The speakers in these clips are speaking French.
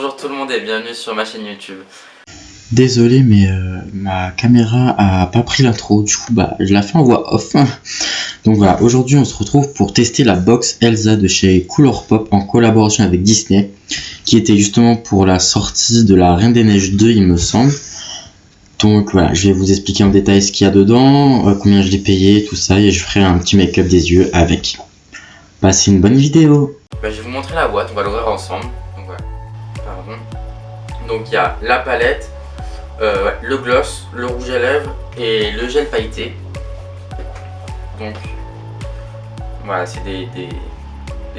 Bonjour tout le monde et bienvenue sur ma chaîne YouTube. Désolé, mais ma caméra a pas pris l'intro, du coup je la fais en voix off. Donc voilà, aujourd'hui on se retrouve pour tester la box Elsa de chez Colourpop en collaboration avec Disney, qui était justement pour la sortie de la Reine des Neiges 2 il me semble. Donc voilà, je vais vous expliquer en détail ce qu'il y a dedans, combien je l'ai payé, tout ça, et je ferai un petit make-up des yeux avec. Passez une bonne vidéo. Je vais vous montrer la boîte, on va l'ouvrir ensemble. Donc voilà, pardon. Donc il y a la palette, le gloss, le rouge à lèvres et le gel pailleté. Donc voilà, c'est des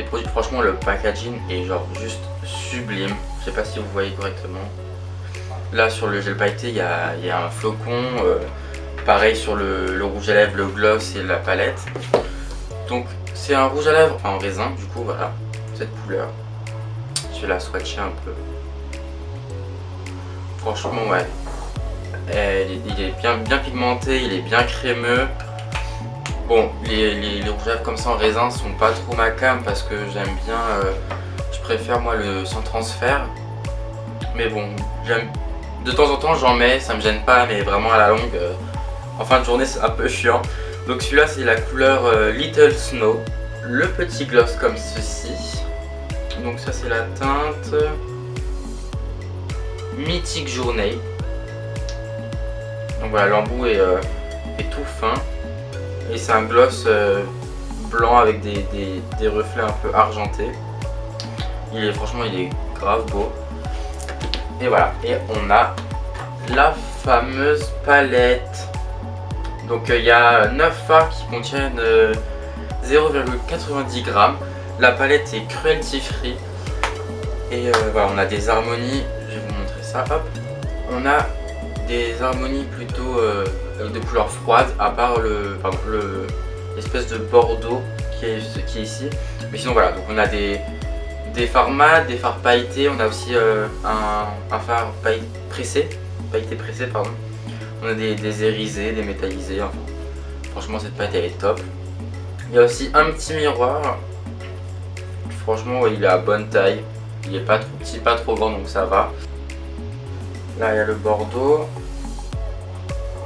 produits, franchement le packaging est genre juste sublime. Je sais pas si vous voyez correctement. Là sur le gel pailleté il y a un flocon, pareil sur le rouge à lèvres, le gloss et la palette. Donc c'est un rouge à lèvres en raisin, du coup voilà, cette couleur. Je vais la swatcher un peu. Franchement ouais, il est bien pigmenté, il est bien crémeux. Bon, les rouges à lèvres comme ça en raisin sont pas trop ma came parce que j'aime bien, je préfère moi le sans transfert. Mais bon, j'aime, de temps en temps j'en mets, ça me gêne pas, mais vraiment à la longue, en fin de journée c'est un peu chiant. Donc celui-là c'est la couleur Little Snow, le petit gloss comme ceci. Donc ça c'est la teinte Mythique Journée. Donc voilà, l'embout est tout fin. Et c'est un gloss blanc avec des reflets un peu argentés. Franchement il est grave beau. Et voilà, et on a la fameuse palette. Donc il y a 9 fards qui contiennent 0,90 g. La palette est cruelty free. Et voilà, on a des harmonies, je vais vous montrer ça, hop. On a des harmonies plutôt avec des couleurs froides, à part l'espèce de bordeaux qui est ici. Mais sinon voilà, donc on a des fards mat, des fards pailletés, on a aussi un fard pailleté pressé, pardon. On a des irisés, des métallisés, enfin, franchement cette palette elle est top. Il y a aussi un petit miroir, franchement ouais, il est à bonne taille, il est pas trop petit, pas trop grand, donc ça va. Là il y a le bordeaux,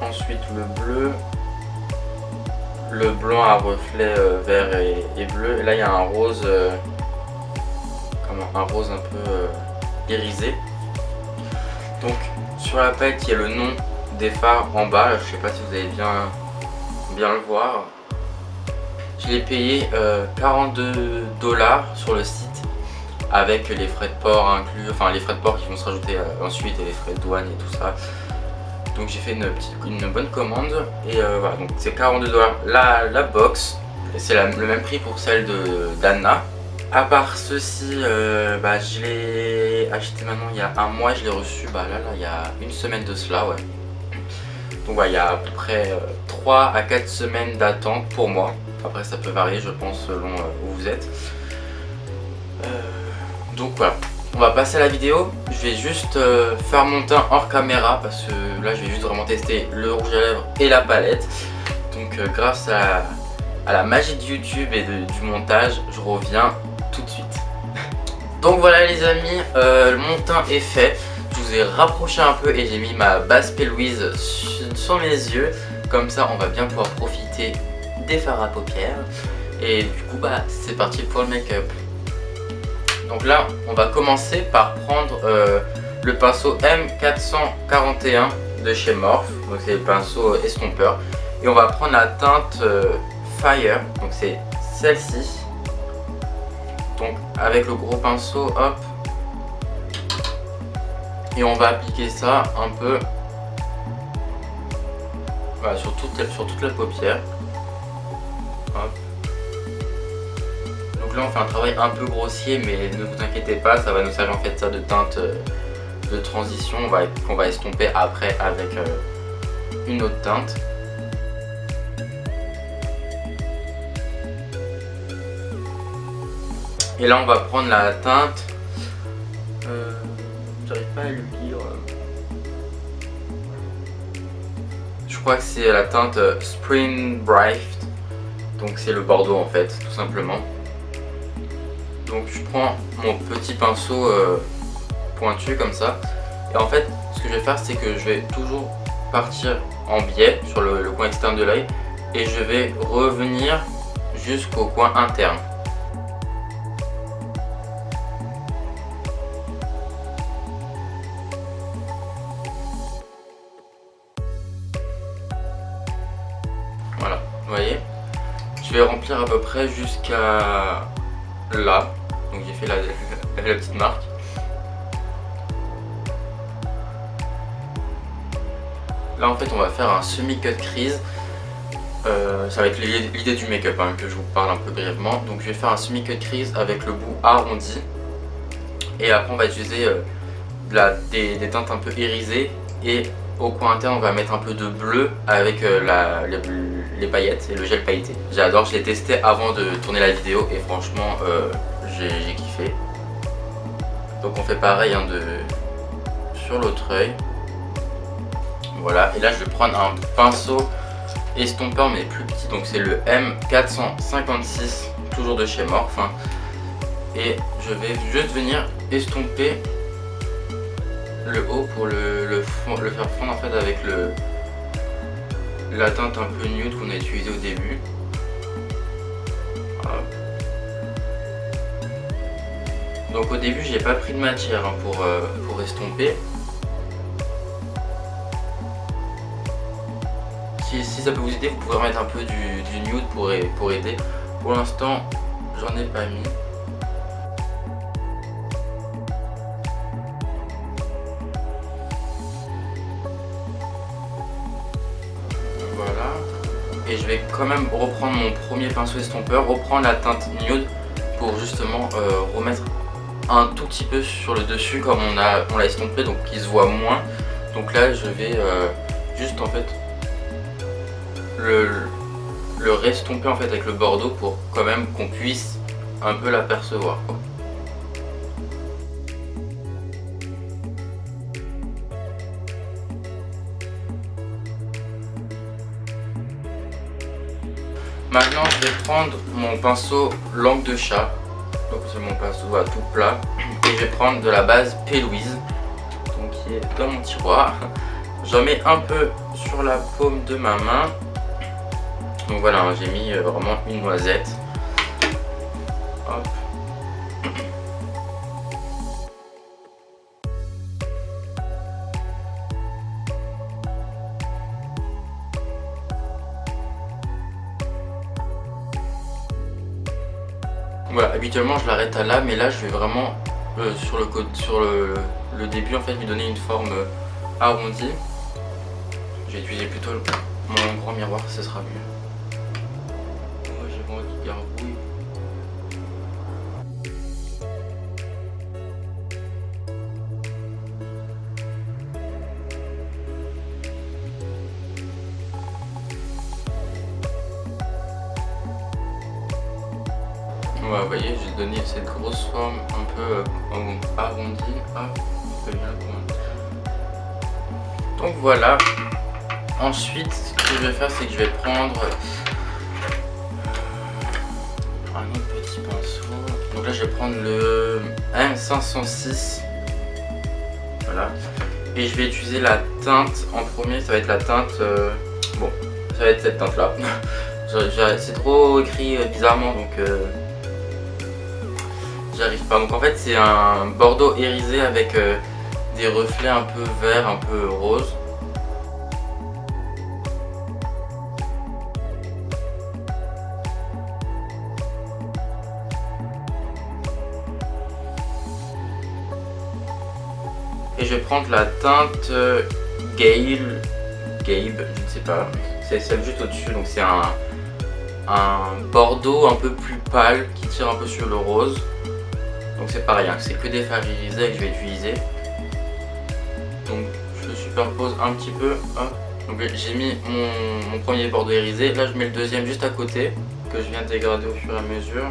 ensuite le blanc à reflet vert et bleu, et là il y a un rose, un rose un peu irisé. Donc sur la palette il y a le nom des fards en bas, je sais pas si vous allez bien le voir. Je l'ai payé 42 $ sur le site avec les frais de port inclus, enfin les frais de port qui vont se rajouter ensuite et les frais de douane et tout ça. Donc j'ai fait une bonne commande et voilà, donc c'est 42 $. La box, c'est le même prix pour celle d'Anna. À part ceci, je l'ai acheté maintenant il y a un mois, je l'ai reçu là il y a une semaine de cela, ouais. Donc voilà, il y a à peu près 3 à 4 semaines d'attente pour moi. Après ça peut varier je pense selon où vous êtes. Donc voilà, on va passer à la vidéo. Je vais juste faire mon teint hors caméra parce que là je vais juste vraiment tester le rouge à lèvres et la palette. Donc grâce à la magie de YouTube et du montage, je reviens tout de suite. Donc voilà les amis, mon teint est fait. Je vous ai rapproché un peu et j'ai mis ma base P. Louise sur mes yeux. Comme ça on va bien pouvoir profiter des fards à paupières. Et du coup c'est parti pour le make-up. Donc là on va commencer par prendre le pinceau M441 de chez Morphe. Donc c'est le pinceau estompeur. Et on va prendre la teinte Fire, donc c'est celle-ci. Donc avec le gros pinceau, hop. Et on va appliquer ça un peu voilà, sur toute la paupière. Hop. Donc là on fait un travail un peu grossier, mais ne vous inquiétez pas, ça va nous servir en fait ça de teinte de transition qu'on va estomper après avec une autre teinte. Et là on va prendre la teinte, j'arrive pas à le lire, je crois que c'est la teinte Spring Bright, donc c'est le bordeaux en fait tout simplement. Donc je prends mon petit pinceau pointu comme ça. Et en fait, ce que je vais faire, c'est que je vais toujours partir en biais sur le coin externe de l'œil et je vais revenir jusqu'au coin interne. Voilà, vous voyez, je vais remplir à peu près jusqu'à là. Donc j'ai fait la petite marque. Là en fait on va faire un semi-cut crease. Ça va être l'idée du make-up hein, que je vous parle un peu brièvement. Donc je vais faire un semi-cut crease avec le bout arrondi. Et après on va utiliser des teintes un peu irisées. Et au coin interne on va mettre un peu de bleu avec les paillettes et le gel pailleté. J'adore, je l'ai testé avant de tourner la vidéo et franchement j'ai kiffé. Donc on fait pareil hein, sur l'autre œil. Voilà, et là je vais prendre un pinceau estompeur mais plus petit, donc c'est le M456, toujours de chez Morphe hein. Et je vais juste venir estomper le haut pour le faire fondre en fait avec la teinte un peu nude qu'on a utilisée au début. Hop. Donc au début j'ai pas pris de matière hein, pour estomper. Si ça peut vous aider, vous pouvez remettre un peu du nude pour aider. Pour l'instant, j'en ai pas mis. Voilà. Et je vais quand même reprendre mon premier pinceau estompeur, reprendre la teinte nude pour justement remettre un tout petit peu sur le dessus comme on l'a estompé, donc il se voit moins. Donc là, je vais juste en fait le restomper en fait avec le bordeaux pour quand même qu'on puisse un peu l'apercevoir quoi. Maintenant je vais prendre mon pinceau langue de chat, donc c'est mon pinceau à tout plat, et je vais prendre de la base P. Louise, donc qui est dans mon tiroir. J'en mets un peu sur la paume de ma main. Donc voilà, j'ai mis vraiment une noisette. Hop. Voilà, habituellement je l'arrête à là, mais là je vais vraiment sur le début en fait lui donner une forme arrondie. Je vais utiliser plutôt mon grand miroir, ce sera mieux. Gargouille. Voilà, vous voyez, j'ai donné cette grosse forme un peu arrondie. Ah, on peut bien le prendre. Donc voilà. Ensuite, ce que je vais faire, c'est que je vais prendre un autre petit pinceau. Donc là je vais prendre le M506. Voilà. Et je vais utiliser la teinte en premier. Ça va être la teinte bon, ça va être cette teinte là. C'est trop écrit bizarrement donc j'arrive pas. Donc en fait c'est un bordeaux irisé avec des reflets un peu verts, un peu rose. Et je vais prendre la teinte Gabe, je ne sais pas, c'est celle juste au-dessus, donc c'est un bordeaux un peu plus pâle qui tire un peu sur le rose. Donc c'est pareil, hein, c'est que des fards irisés que je vais utiliser. Donc je superpose un petit peu, hop. Donc j'ai mis mon premier bordeaux irisé, là je mets le deuxième juste à côté, que je viens dégrader au fur et à mesure.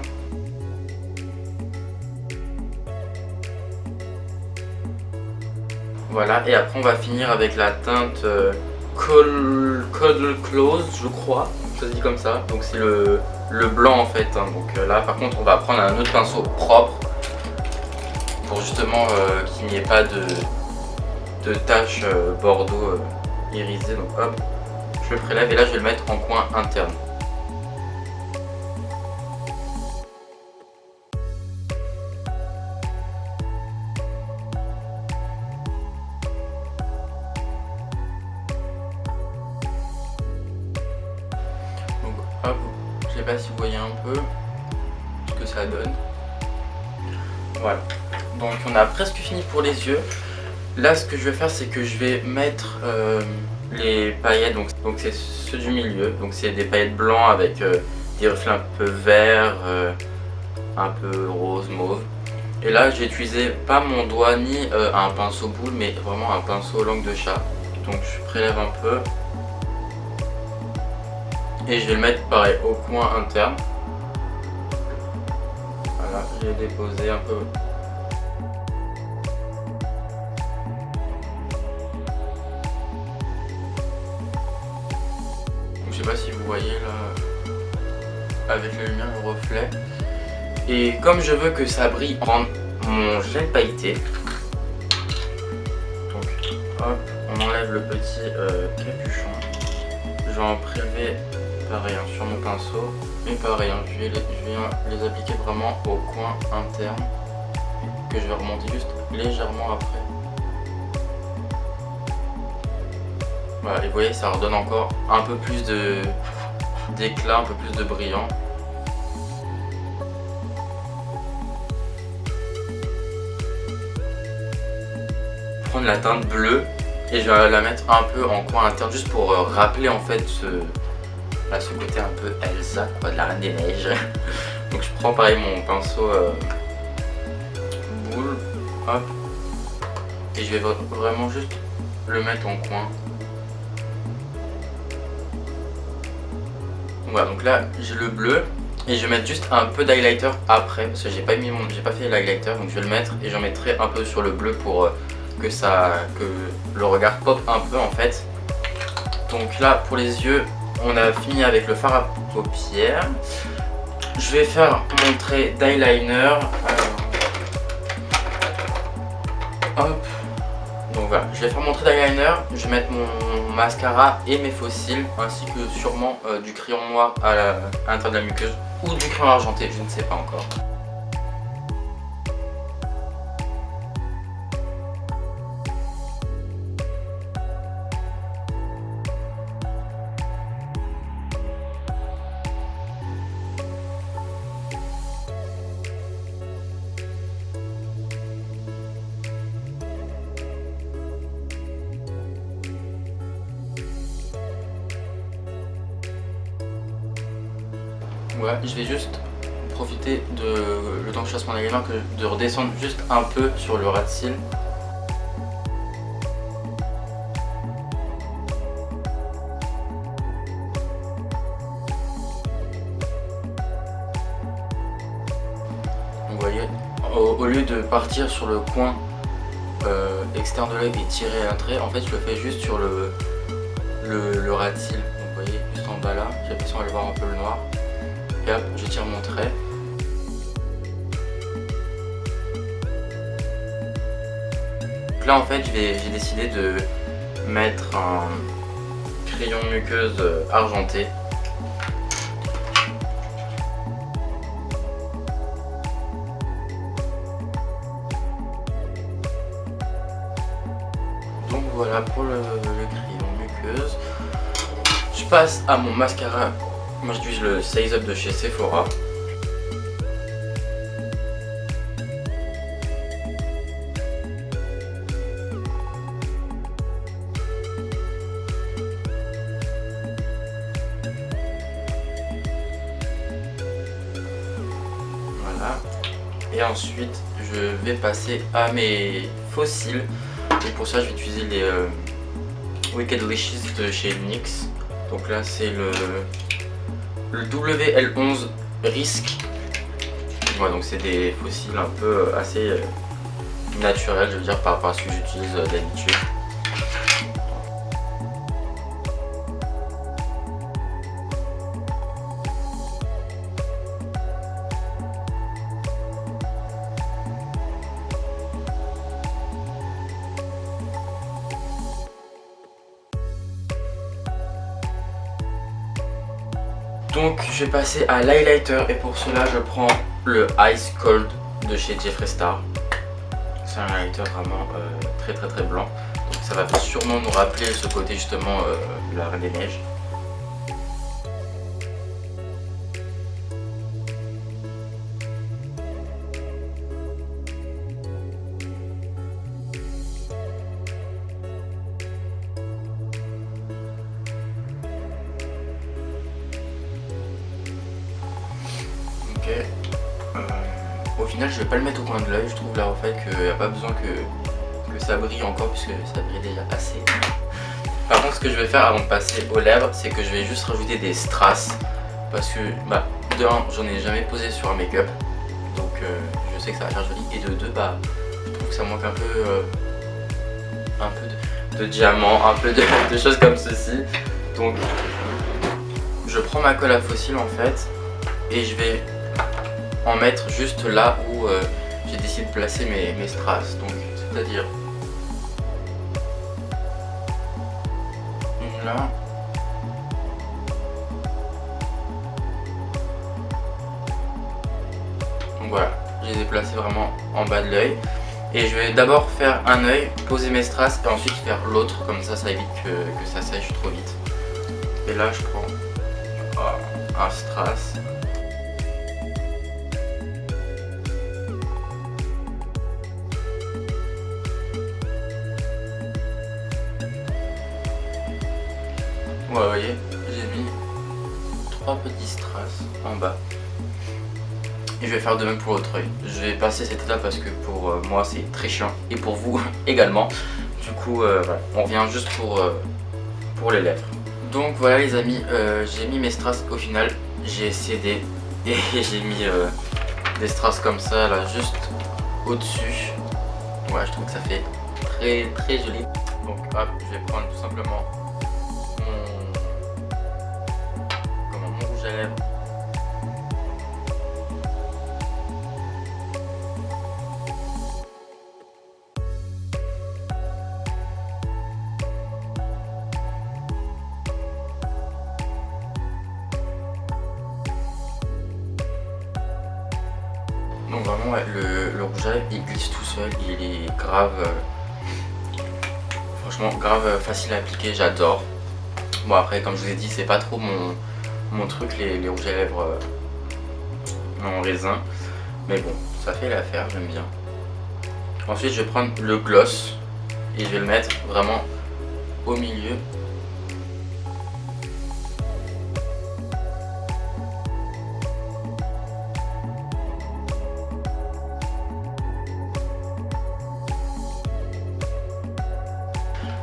Voilà, et après on va finir avec la teinte Cuddle Close, je crois, ça se dit comme ça. Donc c'est le blanc en fait, hein. Donc là par contre on va prendre un autre pinceau propre pour justement qu'il n'y ait pas de taches bordeaux irisées. Donc hop, je le prélève et là je vais le mettre en coin interne. Donc hop, je sais pas si vous voyez un peu ce que ça donne. Voilà, donc on a presque fini pour les yeux. Là ce que je vais faire, c'est que je vais mettre les paillettes, donc c'est ceux du milieu, donc c'est des paillettes blancs avec des reflets un peu verts, un peu rose, mauve. Et là j'ai utilisé pas mon doigt ni un pinceau boule, mais vraiment un pinceau langue de chat. Donc je prélève un peu et je vais le mettre pareil au coin interne. Voilà, j'ai déposé un peu. Je sais pas si vous voyez là, avec la lumière, le reflet. Et comme je veux que ça brille, prendre mon gel pailleté. Donc hop, on enlève le petit capuchon. Je vais en prélever pareil sur mon pinceau. Mais pareil, je vais les appliquer vraiment au coin interne. Que je vais remonter juste légèrement après. Voilà, et vous voyez, ça redonne encore un peu plus d'éclat, un peu plus de brillant. Prendre la teinte bleue et je vais la mettre un peu en coin interne juste pour rappeler en fait ce côté un peu Elsa, quoi, de la Reine des Neiges. Donc je prends pareil mon pinceau boule, hop, et je vais vraiment juste le mettre en coin. Voilà, donc là j'ai le bleu et je vais mettre juste un peu d'highlighter après parce que j'ai pas fait l'highlighter, donc je vais le mettre et j'en mettrai un peu sur le bleu pour que le regard pop un peu en fait. Donc là pour les yeux on a fini avec le fard à paupières. Je vais faire mon trait d'eyeliner. Hop. Donc voilà, je vais faire mon trait d'eyeliner, je vais mettre mon mascara et mes faux cils, ainsi que sûrement du crayon noir à l'intérieur de la muqueuse, ou du crayon argenté, je ne sais pas encore. Ouais, je vais juste profiter le temps que je fasse mon eyeliner, de redescendre juste un peu sur le ras de cils. Vous voyez, au lieu de partir sur le coin externe de l'œil et tirer un trait, en fait je le fais juste sur le ras de cils. Donc, vous voyez, juste en bas là, j'ai l'impression d'aller voir un peu le noir. Et hop, je tire mon trait. Donc là en fait j'ai décidé de mettre un crayon muqueuse argenté. Donc voilà pour le crayon muqueuse. Je passe à mon mascara. Moi j'utilise le Size Up de chez Sephora. Voilà. Et ensuite je vais passer à mes faux cils. Et pour ça je vais utiliser les Wicked Lashes de chez NYX. Donc là c'est le WL11 Risk. Voilà, donc c'est des faux cils un peu assez naturels, je veux dire, par rapport à ce que j'utilise d'habitude. Donc je vais passer à l'highlighter et pour cela je prends le Ice Cold de chez Jeffree Star. C'est un highlighter vraiment très blanc. Donc ça va sûrement nous rappeler ce côté justement la Reine des Neiges. Au final je vais pas le mettre au coin de l'œil, je trouve là en fait qu'il n'y a pas besoin que ça brille encore puisque ça brille déjà assez. Par contre ce que je vais faire avant de passer aux lèvres, c'est que je vais juste rajouter des strass parce que de 1 j'en ai jamais posé sur un make-up, donc je sais que ça va faire joli, et de 2 je trouve que ça manque un peu de diamants, un peu de choses comme ceci. Donc je prends ma colle à fossiles en fait et je vais en mettre juste là où j'ai décidé de placer mes strass, donc c'est-à-dire une là, donc voilà, je les ai placés vraiment en bas de l'œil et je vais d'abord faire un œil, poser mes strass et ensuite faire l'autre, comme ça évite que ça sèche trop vite. Et là je prends un strass. Ouais, vous voyez, j'ai mis 3 petits strass en bas. Et je vais faire de même pour l'autre œil. Je vais passer cette étape parce que pour moi c'est très chiant et pour vous également. Du coup, voilà. On revient juste pour les lèvres. Donc voilà les amis, j'ai mis mes strass au final. J'ai cédé et j'ai mis des strass comme ça là juste au-dessus. Voilà, je trouve que ça fait très joli. Donc hop, je vais prendre tout simplement mon rouge à lèvres. Donc vraiment ouais, le rouge à lèvres il glisse tout seul, il est grave, franchement grave facile à appliquer, j'adore. Bon après comme je vous ai dit c'est pas trop mon truc les rouges à lèvres en raisin, mais bon ça fait l'affaire, j'aime bien. Ensuite je vais prendre le gloss et je vais le mettre vraiment au milieu.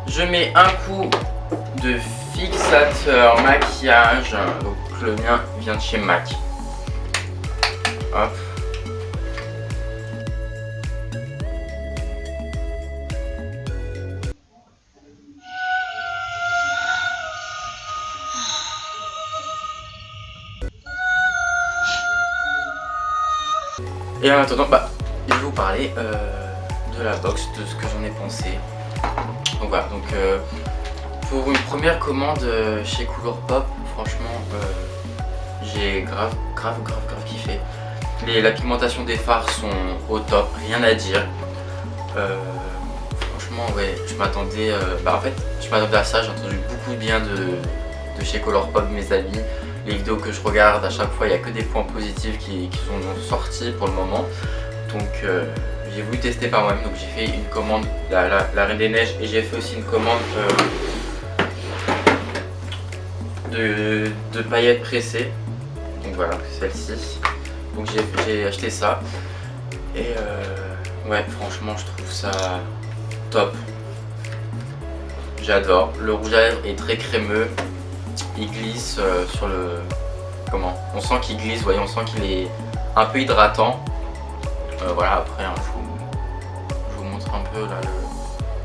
Je mets un coup de fixateur maquillage, donc le mien vient de chez MAC. Hop. Et en attendant, je vais vous parler de la box, de ce que j'en ai pensé. Donc voilà, donc pour une première commande chez Colourpop, franchement j'ai grave kiffé. La pigmentation des fards sont au top, rien à dire. Franchement ouais, je m'attendais en fait je m'attendais à ça, j'ai entendu beaucoup de bien de chez Colourpop, mes amis. Les vidéos que je regarde, à chaque fois il n'y a que des points positifs qui sont sortis pour le moment. Donc j'ai voulu tester par moi-même, donc j'ai fait une commande, la Reine des Neiges, et j'ai fait aussi une commande de paillettes pressées. Donc voilà, celle-ci. Donc j'ai acheté ça. Et ouais, franchement je trouve ça top. J'adore. Le rouge à lèvres est très crémeux. Il glisse sur le... Comment? On sent qu'il glisse, vous voyez, on sent qu'il est un peu hydratant. Voilà, après hein, je vous montre un peu là,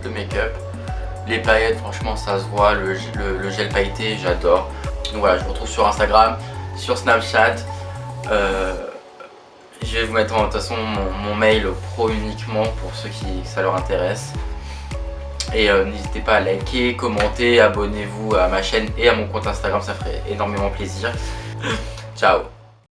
le make-up. Les paillettes, franchement ça se voit, le gel pailleté, j'adore. Donc voilà, je vous retrouve sur Instagram, sur Snapchat. Je vais vous mettre de toute façon mon mail pro uniquement pour ceux qui ça leur intéresse. Et n'hésitez pas à liker, commenter, abonnez-vous à ma chaîne et à mon compte Instagram, ça ferait énormément plaisir. Ciao.